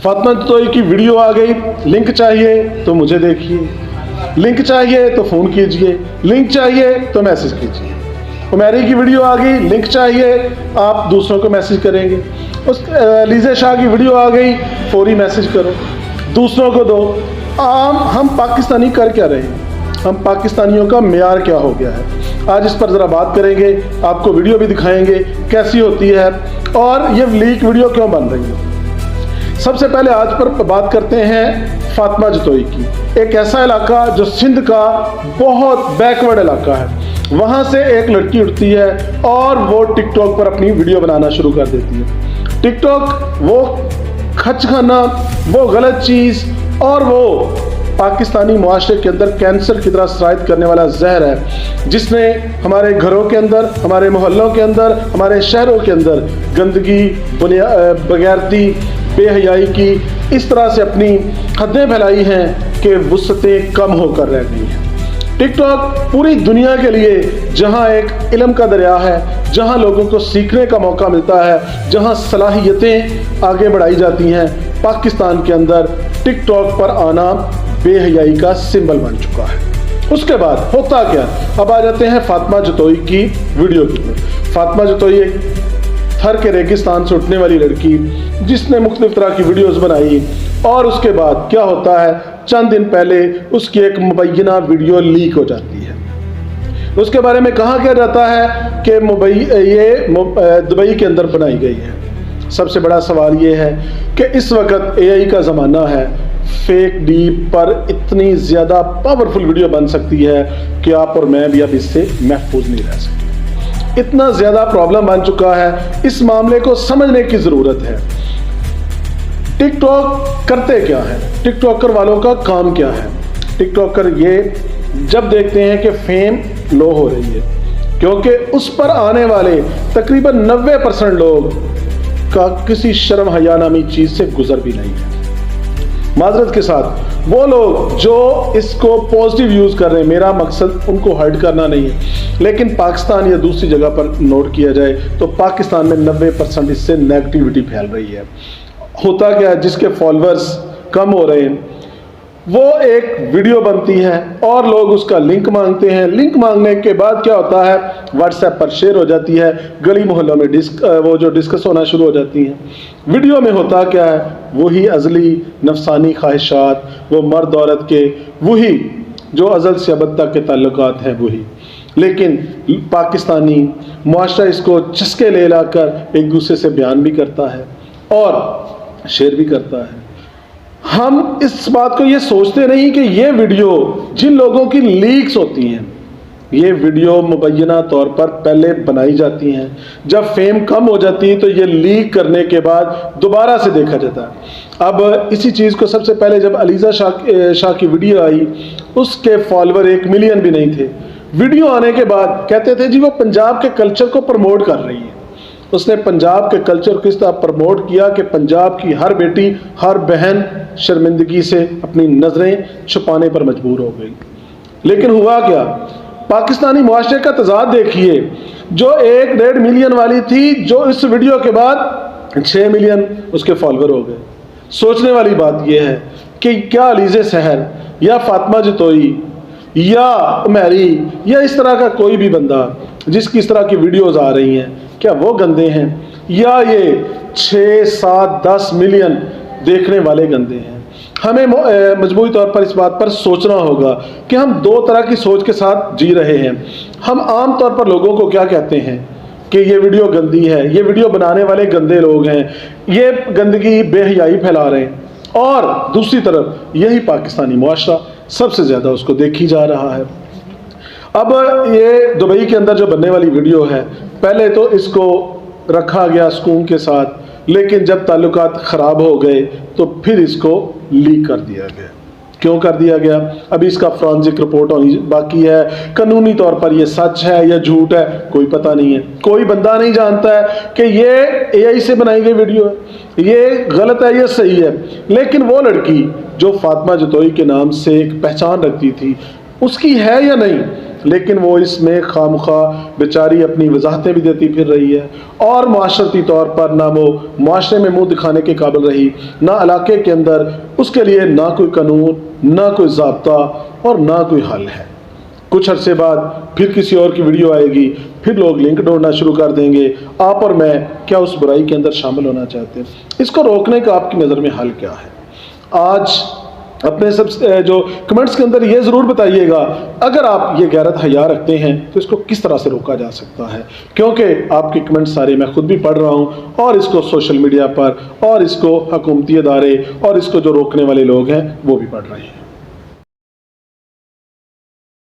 फातिमा जतोई की वीडियो आ गई, लिंक चाहिए तो मुझे देखिए, लिंक चाहिए तो फ़ोन कीजिए, लिंक चाहिए तो मैसेज कीजिए। उमैरी की वीडियो आ गई, लिंक चाहिए, आप दूसरों को मैसेज करेंगे। उस लीज़ा शाह की वीडियो आ गई, फौरी मैसेज करो, दूसरों को दो। हम पाकिस्तानी कर क्या रहे हैं? हम पाकिस्तानियों का मेयार क्या हो गया है? आज इस पर ज़रा बात करेंगे, आपको वीडियो भी दिखाएंगे कैसी होती है और ये लीक वीडियो क्यों बन रही है। सबसे पहले आज पर बात करते हैं फातिमा जतोई की। एक ऐसा इलाका जो सिंध का बहुत बैकवर्ड इलाका है, वहाँ से एक लड़की उठती है और वो टिकटॉक पर अपनी वीडियो बनाना शुरू कर देती है। टिकटॉक वो खच खाना, वो गलत चीज़ और वो पाकिस्तानी मुआशरे के अंदर कैंसर की तरह सरायत करने वाला जहर है, जिसने हमारे घरों के अंदर, हमारे मोहल्लों के अंदर, हमारे शहरों के अंदर गंदगी, बगैरती, बेहयाई की इस तरह से अपनी हदें फैलाई हैं कि वुसअतें कम होकर रह गई हैं। टिकटॉक पूरी दुनिया के लिए जहां एक इल्म का दरिया है, जहां लोगों को सीखने का मौका मिलता है, जहां सलाहियतें आगे बढ़ाई जाती हैं, पाकिस्तान के अंदर टिकटॉक पर आना बेहयाई का सिंबल बन चुका है। उसके बाद होता क्या? अब आ जाते हैं फातिमा जतोई की वीडियो की। फातिमा जतोई एक थर के रेगिस्तान से उठने वाली लड़की, जिसने मुख्तलिफ तरह की वीडियोस बनाई, और उसके बाद क्या होता है, चंद दिन पहले उसकी एक मुबैना वीडियो लीक हो जाती है। उसके बारे में कहा क्या जाता है कि ये दुबई के अंदर बनाई गई है। सबसे बड़ा सवाल ये है कि इस वक्त AI का ज़माना है, फेक डीप पर इतनी ज़्यादा पावरफुल वीडियो बन सकती है कि आप और मैं भी अब इससे महफूज नहीं रह सकते। इतना ज़्यादा प्रॉब्लम बन चुका है, इस मामले को समझने की ज़रूरत है। टिकटॉक करते क्या है? टिकटॉकर वालों का काम क्या है? टिकटॉकर ये जब देखते हैं कि फेम लो हो रही है, क्योंकि उस पर आने वाले तकरीबन 90% लोग का किसी शर्म हया नामी चीज़ से गुजर भी नहीं है। माजरत के साथ वो लोग जो इसको पॉजिटिव यूज़ कर रहे हैं, मेरा मकसद उनको हर्ट करना नहीं है, लेकिन पाकिस्तान या दूसरी जगह पर नोट किया जाए तो पाकिस्तान में 90% इससे नेगेटिविटी फैल रही है। होता क्या है, जिसके फॉलोअर्स कम हो रहे हैं, वो एक वीडियो बनती है और लोग उसका लिंक मांगते हैं। लिंक मांगने के बाद क्या होता है, व्हाट्सएप पर शेयर हो जाती है, गली मोहल्लों में वो जो डिस्कस होना शुरू हो जाती हैं। वीडियो में होता क्या है, वही अज़ली नफसानी ख्वाहिशात, वो मर्द औरत के वही जो अज़ल से अब तक के ताल्लुकात हैं वही, लेकिन पाकिस्तानी मुआशरा इसको चस्के ले लाकर एक दूसरे से बयान भी करता है और शेयर भी करता है। हम इस बात को ये सोचते नहीं कि ये वीडियो जिन लोगों की लीक्स होती हैं, ये वीडियो मुबैना तौर पर पहले बनाई जाती हैं, जब फेम कम हो जाती है तो ये लीक करने के बाद दोबारा से देखा जाता है। अब इसी चीज़ को सबसे पहले जब लीज़ा शाह की वीडियो आई, उसके फॉलोअर 1 मिलियन भी नहीं थे। वीडियो आने के बाद कहते थे जी वो पंजाब के कल्चर को प्रमोट कर रही है। उसने पंजाब के कल्चर को किस तरह प्रमोट किया कि पंजाब की हर बेटी, हर बहन शर्मिंदगी से अपनी नज़रें छुपाने पर मजबूर हो गई। लेकिन हुआ क्या, पाकिस्तानी मुआशरे का तज़ाद देखिए, जो 1-1.5 मिलियन वाली थी, जो इस वीडियो के बाद 6 मिलियन उसके फॉलोअर हो गए। सोचने वाली बात यह है कि क्या लीज़े सहर या फातिमा जतोई या उमैरी या इस तरह का कोई भी बंदा जिसकी इस तरह की वीडियोज़ आ रही हैं, क्या वो गंदे हैं या ये 6, 7, 10 मिलियन देखने वाले गंदे हैं? हमें मजबूरी तौर पर इस बात पर सोचना होगा कि हम 2 तरह की सोच के साथ जी रहे हैं। हम आम तौर पर लोगों को क्या कहते हैं कि ये वीडियो गंदी है, ये वीडियो बनाने वाले गंदे लोग हैं, ये गंदगी बेहयाई फैला रहे हैं, और दूसरी तरफ यही पाकिस्तानी मुआशरा सबसे ज़्यादा उसको देखी जा रहा है। अब ये दुबई के अंदर जो बनने वाली वीडियो है, पहले तो इसको रखा गया सुकून के साथ, लेकिन जब ताल्लुकात ख़राब हो गए तो फिर इसको लीक कर दिया गया। क्यों कर दिया गया? अभी इसका फॉरेंसिक रिपोर्ट होनी बाकी है। कानूनी तौर पर ये सच है या झूठ है कोई पता नहीं है। कोई बंदा नहीं जानता है कि ये AI से बनाई गई वीडियो है, ये गलत है या सही है। लेकिन वो लड़की जो फातिमा जतोई के नाम से एक पहचान रखती थी, उसकी है या नहीं, لیکن وہ اس میں خواہ بیچاری اپنی وضاحتیں بھی دیتی پھر رہی ہے، اور معاشرتی طور پر نہ وہ معاشرے میں منہ دکھانے کے قابل رہی، نہ علاقے کے اندر اس کے لیے نہ کوئی قانون، نہ کوئی ضابطہ اور نہ کوئی حل ہے۔ کچھ عرصے بعد پھر کسی اور کی ویڈیو آئے گی، پھر لوگ لنک ڈھونڈنا شروع کر دیں گے، آپ اور میں کیا اس برائی کے اندر شامل ہونا چاہتے ہیں؟ اس کو روکنے کا آپ کی نظر میں حل کیا ہے؟ آج اپنے سب جو کمنٹس کے اندر یہ ضرور بتائیے گا، اگر آپ یہ غیرت حیا رکھتے ہیں تو اس کو کس طرح سے روکا جا سکتا ہے، کیونکہ آپ کے کمنٹ سارے میں خود بھی پڑھ رہا ہوں، اور اس کو سوشل میڈیا پر، اور اس کو حکومتی ادارے، اور اس کو جو روکنے والے لوگ ہیں وہ بھی پڑھ رہے ہیں۔